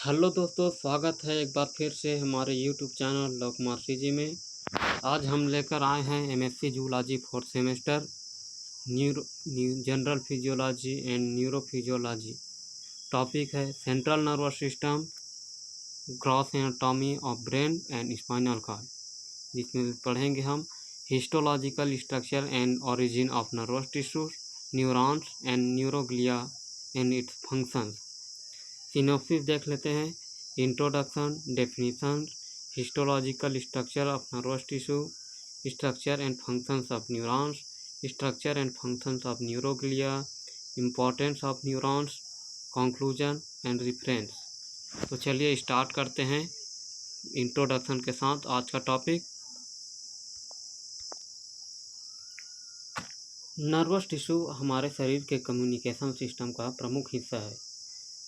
Hello दोस्तों, स्वागत है एक बार फिर से हमारे यूट्यूब चैनल लोकमार जी में। आज हम लेकर आए हैं MSc zoology fourth semester general physiology and neurophysiology. Topic है central nervous system, gross anatomy of brain and spinal cord, जिसमें पढ़ेंगे हम histological structure and origin of nervous tissues, neurons and neuroglia and its functions. Synopsis देख लेते हैं। Introduction, definition, histological structure of nervous tissue, structure and functions of neurons, structure and functions of neuroglia, importance of neurons, conclusion and reference. तो चलिए start करते हैं introduction के साथ आज का टॉपिक। नर्वस टिश्यू हमारे शरीर के कम्युनिकेशन सिस्टम का प्रमुख हिस्सा है,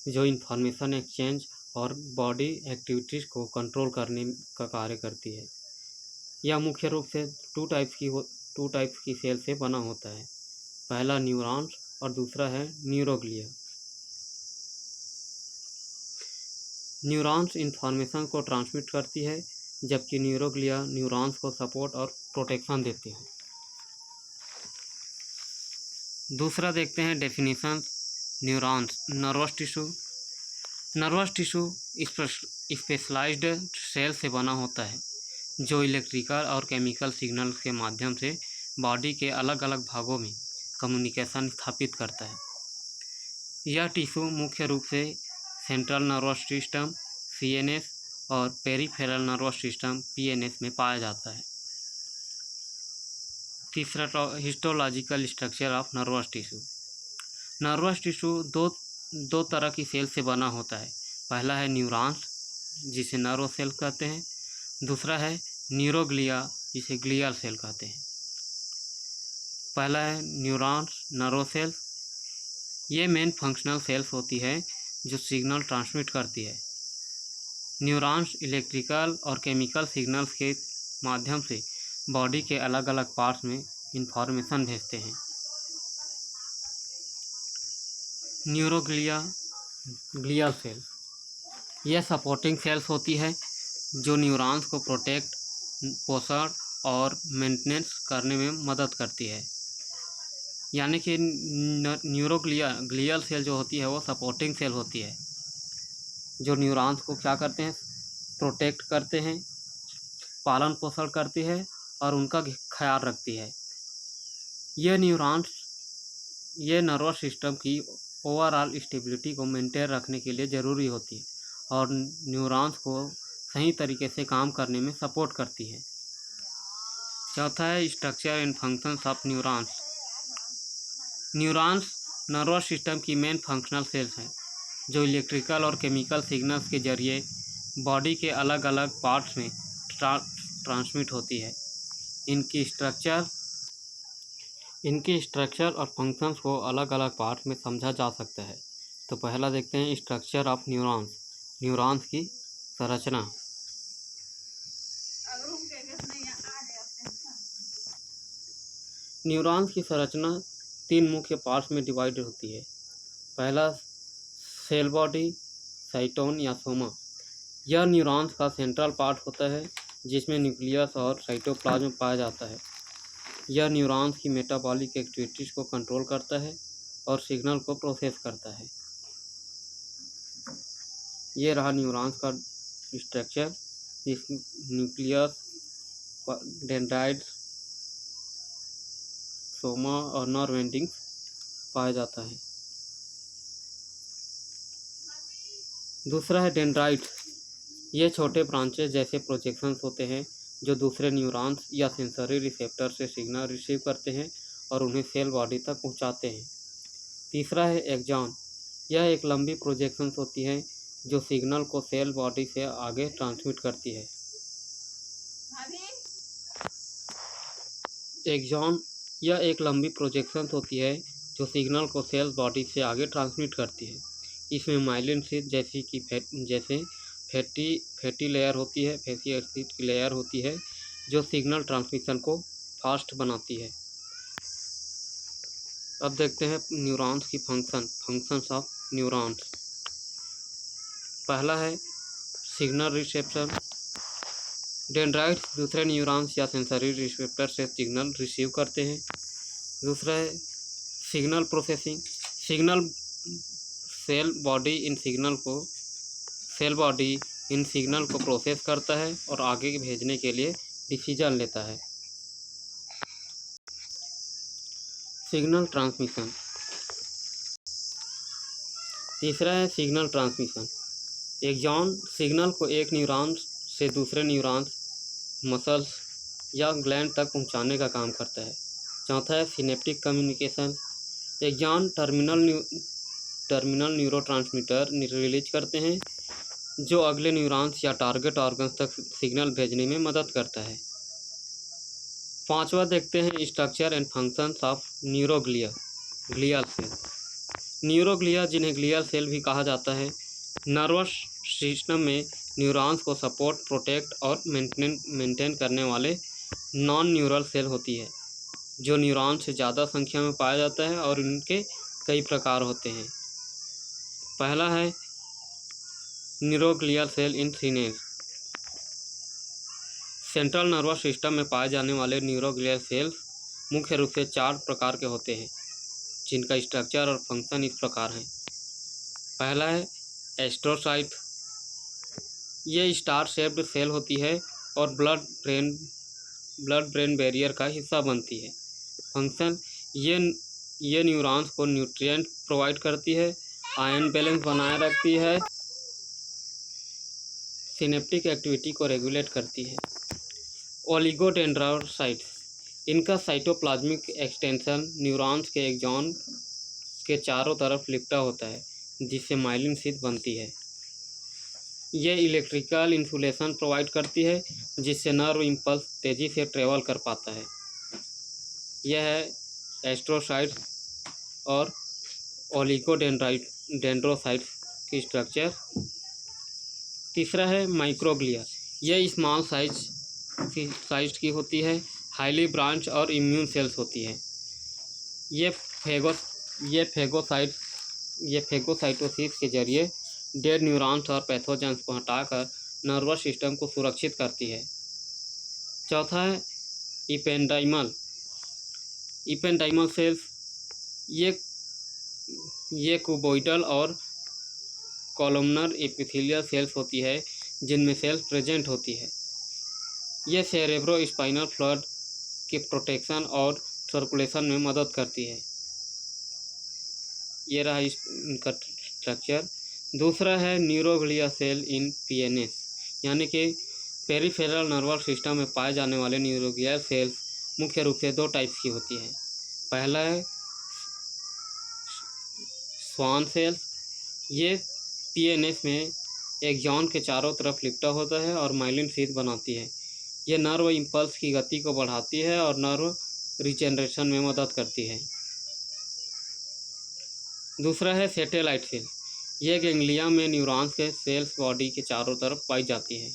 जो इंफॉर्मेशन एक्सचेंज और बॉडी एक्टिविटीज़ को कंट्रोल करने का कार्य करती है। यह मुख्य रूप से टू टाइप्स की सेल से बना होता है। पहला न्यूरॉन्स और दूसरा है न्यूरोग्लिया। न्यूरॉन्स इंफॉर्मेशन को ट्रांसमिट करती है, जबकि न्यूरोग्लिया न्यूरॉन्स को सपोर्ट और प्रोटेक्शन देती है। दूसरा देखते हैं definition. Neurons nervous tissue specialised cell से बना होता है, जो इलेक्ट्रिकल और केमिकल सिग्नल्स के माध्यम से बॉडी के अलग अलग भागों में कम्युनिकेशन स्थापित करता है। यह टिश्यू मुख्य रूप से सेंट्रल नर्वस सिस्टम सीएनएस और पेरिफेरल नर्वस सिस्टम पीएनएस में पाया जाता है। तीसरा histological structure of nervous tissue दो तरह की सेल से बना होता है। पहला है न्यूरॉन्स, जिसे नर्व सेल कहते हैं। दूसरा है न्यूरोग्लिया, जिसे ग्लियल सेल कहते हैं। पहला है न्यूरॉन्स नर्व सेल्स। ये मेन फंक्शनल सेल्स होती है जो सिग्नल ट्रांसमिट करती है। न्यूरॉन्स इलेक्ट्रिकल और केमिकल सिग्नल्स के माध्यम से बॉडी के अलग अलग पार्ट्स में इंफॉर्मेशन भेजते हैं। न्यूरोग्लिया ग्लियल सेल, यह सपोर्टिंग सेल्स होती है जो न्यूरॉन्स को प्रोटेक्ट, पोषण और मेंटेनेंस करने में मदद करती है। यानी कि ग्लियल सेल जो होती है वो सपोर्टिंग सेल होती है, जो न्यूरॉन्स को क्या करते हैं, प्रोटेक्ट करते हैं, पालन पोषण करती है और उनका ख्याल रखती है। ये नर्वस सिस्टम की ओवरऑल स्टेबिलिटी को मेंटेन रखने के लिए ज़रूरी होती है और न्यूरॉन्स को सही तरीके से काम करने में सपोर्ट करती है। चौथा है structure and functions of neurons nervous system की मेन फंक्शनल सेल्स हैं, जो इलेक्ट्रिकल और केमिकल सिग्नल्स के जरिए बॉडी के अलग अलग पार्ट्स में ट्रांसमिट होती है। इनकी स्ट्रक्चर और फंक्शंस को अलग अलग पार्ट्स में समझा जा सकता है। तो पहला देखते हैं स्ट्रक्चर ऑफ न्यूरॉन्स की संरचना। न्यूरॉन्स की संरचना 3 मुख्य पार्ट्स में डिवाइड होती है। पहला सेल बॉडी, साइटोन या सोमा। यह न्यूरॉन्स का सेंट्रल पार्ट होता है, जिसमें न्यूक्लियस और साइटोप्लाज्म पाया जाता है। यह न्यूरॉन्स की मेटाबॉलिक एक्टिविटीज़ को कंट्रोल करता है और सिग्नल को प्रोसेस करता है। ये रहा न्यूरॉन्स का स्ट्रक्चर, जिसमें न्यूक्लियस, डेंड्राइट्स, सोमा और नर्व एंडिंग्स पाया जाता है। दूसरा है डेंड्राइट्स। ये छोटे ब्रांचेस जैसे प्रोजेक्शंस होते हैं, जो दूसरे न्यूरॉन्स या सेंसरी रिसेप्टर से सिग्नल रिसीव करते हैं और उन्हें सेल बॉडी तक पहुंचाते हैं। तीसरा है एक्सॉन। यह एक लंबी प्रोजेक्शंस होती है जो सिग्नल को सेल बॉडी से आगे ट्रांसमिट करती है। एक्सॉन यह एक लंबी प्रोजेक्शंस होती है जो सिग्नल को सेल बॉडी से आगे ट्रांसमिट करती है। इसमें माइलिन शीथ जैसे फैटी लेयर होती है, फैटी एसिड की लेयर होती है, जो सिग्नल ट्रांसमिशन को फास्ट बनाती है। अब देखते हैं न्यूरॉन्स की फंक्शंस ऑफ न्यूरॉन्स। पहला है सिग्नल रिसेप्शन। डेंड्राइट्स दूसरे न्यूरॉन्स या सेंसरी रिसेप्टर से सिग्नल रिसीव करते हैं। दूसरा है signal processing. Signal cell body इन सिग्नल को प्रोसेस करता है और आगे भेजने के लिए डिसीजन लेता है। Signal transmission. तीसरा है सिग्नल ट्रांसमिशन। एक्सॉन सिग्नल को एक न्यूरॉन से दूसरे न्यूरॉन्स, मसल्स या ग्लैंड तक पहुंचाने का काम करता है। चौथा है synaptic communication. Axon terminal neurotransmitter release करते हैं जो अगले न्यूरॉन्स या टारगेट ऑर्गन्स तक सिग्नल भेजने में मदद करता है। पांचवा देखते हैं structure and functions of glial cell. Neuroglia, जिन्हें ग्लियल सेल भी कहा जाता है, नर्वस सिस्टम में न्यूरॉन्स को सपोर्ट, प्रोटेक्ट और मेंटेन करने वाले नॉन न्यूरल सेल होती है, जो न्यूरॉन से ज़्यादा संख्या में पाया जाता है और इनके कई प्रकार होते हैं। पहला है न्यूरोग्लियल सेल इन सीनेस। सेंट्रल नर्वस सिस्टम में पाए जाने वाले न्यूरोग्लियल सेल्स मुख्य रूप से 4 प्रकार के होते हैं, जिनका स्ट्रक्चर और फंक्शन इस प्रकार हैं। पहला है एस्ट्रोसाइट। ये स्टार शेप्ड सेल होती है और ब्लड ब्रेन बैरियर का हिस्सा बनती है। फंक्शन, ये न्यूरॉन्स को न्यूट्रिएंट प्रोवाइड करती है, आयन बैलेंस बनाए रखती है, सिनेप्टिक एक्टिविटी को रेगुलेट करती है। ओलिगोडेंड्रोसाइट्स, इनका साइटोप्लाज्मिक एक्सटेंशन न्यूरॉन्स के एक्सॉन के चारों तरफ लिपटा होता है, जिससे माइलिन शीथ बनती है। ये इलेक्ट्रिकल इंसुलेशन प्रोवाइड करती है, जिससे नर्व इम्पल्स तेज़ी से ट्रेवल कर पाता है। यह है एस्ट्रोसाइट्स और ओलिगोडेंड्रोसाइट्स की स्ट्रक्चर। तीसरा है माइक्रोग्लिया। यह स्मॉल साइज की होती है, हाईली ब्रांच और इम्यून सेल्स होती है। ये फेगोसाइटोसिस के जरिए डेड न्यूरॉन्स और पैथोजेंस को हटाकर नर्वस सिस्टम को सुरक्षित करती है। चौथा है इपेंडाइमल सेल्स। ये क्यूबोइडल और कॉलमनर एपिथेलियल सेल्स होती है, जिनमें सेल्स प्रेजेंट होती है। ये सेरेब्रो स्पाइनल फ्लूइड के प्रोटेक्शन और सर्कुलेशन में मदद करती है। ये रहा इनका स्ट्रक्चर। दूसरा है न्यूरोग्लिया सेल इन पीएनएस, यानी कि पेरिफेरल नर्वस सिस्टम में पाए जाने वाले न्यूरोग्लिया सेल्स मुख्य रूप से 2 टाइप्स की होती है। पहला है स्वान सेल्स। ये पीएनएस में एक्सॉन के चारों तरफ लिपटा होता है और माइलिन शीथ बनाती है। ये नर्व इम्पल्स की गति को बढ़ाती है और नर्व रिजेनरेशन में मदद करती है। दूसरा है सैटेलाइट सेल। ये गैंग्लिया में न्यूरॉन्स के सेल्स बॉडी के चारों तरफ पाई जाती है।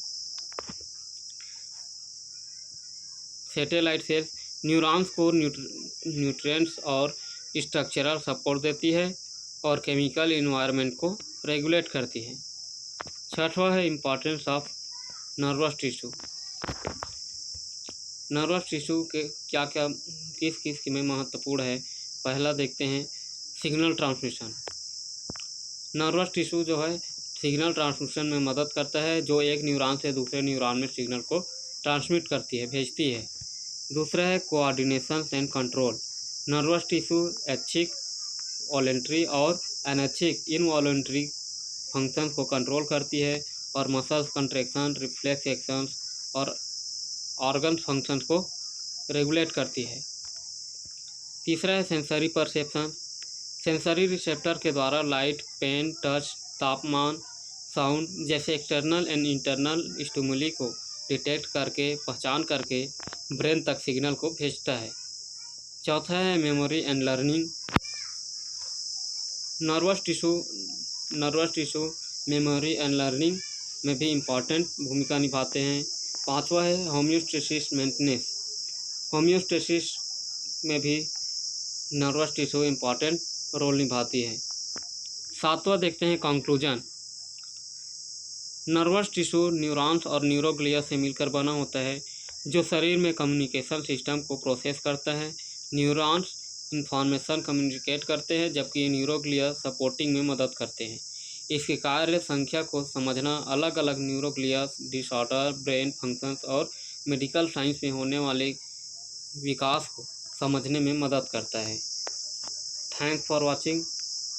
सैटेलाइट सेल्स न्यूरॉन्स को न्यूट्रिएंट्स और स्ट्रक्चरल सपोर्ट देती है और केमिकल इन्वायरमेंट को रेगुलेट करती है। छठवां है importance of nervous tissue. Nervous tissue के किस में महत्वपूर्ण है। पहला देखते हैं सिग्नल ट्रांसमिशन। नर्वस टिश्यू जो है सिग्नल ट्रांसमिशन में मदद करता है, जो एक न्यूरॉन से दूसरे न्यूरॉन में सिग्नल को ट्रांसमिट करती है, भेजती है। दूसरा है coordination and control. Nervous tissue ऐच्छिक, वॉलेंट्री और अनैच्छिक इनवॉलेंट्री फंक्शंस को कंट्रोल करती है और मसल्स कंट्रैक्शन, रिफ्लेक्स एक्शंस और ऑर्गन फंक्शंस को रेगुलेट करती है। तीसरा है सेंसरी परसेप्शन। सेंसरी रिसेप्टर के द्वारा लाइट, पेन, टच, तापमान, साउंड जैसे एक्सटर्नल एंड इंटरनल स्टिमुली को डिटेक्ट करके, पहचान करके ब्रेन तक सिग्नल को भेजता है। चौथा है memory and learning. Nervous tissue memory and learning में भी इम्पॉर्टेंट भूमिका निभाते हैं। पांचवा है होम्योस्टेसिस मेंटेनेंस। होम्योस्टेसिस में भी नर्वस टिश्यू इम्पॉर्टेंट रोल निभाती है। सातवां देखते हैं कंक्लूजन। नर्वस टिश्यू न्यूरॉन्स और न्यूरोग्लिया से मिलकर बना होता है, जो शरीर में कम्युनिकेशन सिस्टम को प्रोसेस करता है। न्यूरॉन्स इंफॉर्मेशन कम्युनिकेट करते हैं, जबकि न्यूरोग्लिया सपोर्टिंग में मदद करते हैं। इसके कार्य संख्या को समझना अलग अलग न्यूरोग्लिया डिसऑर्डर, ब्रेन फंक्शंस और मेडिकल साइंस में होने वाले विकास को समझने में मदद करता है। Thanks for watching.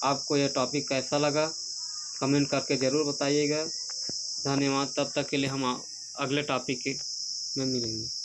आपको यह टॉपिक कैसा लगा कमेंट करके ज़रूर बताइएगा। धन्यवाद। तब तक के लिए हम अगले टॉपिक में मिलेंगे।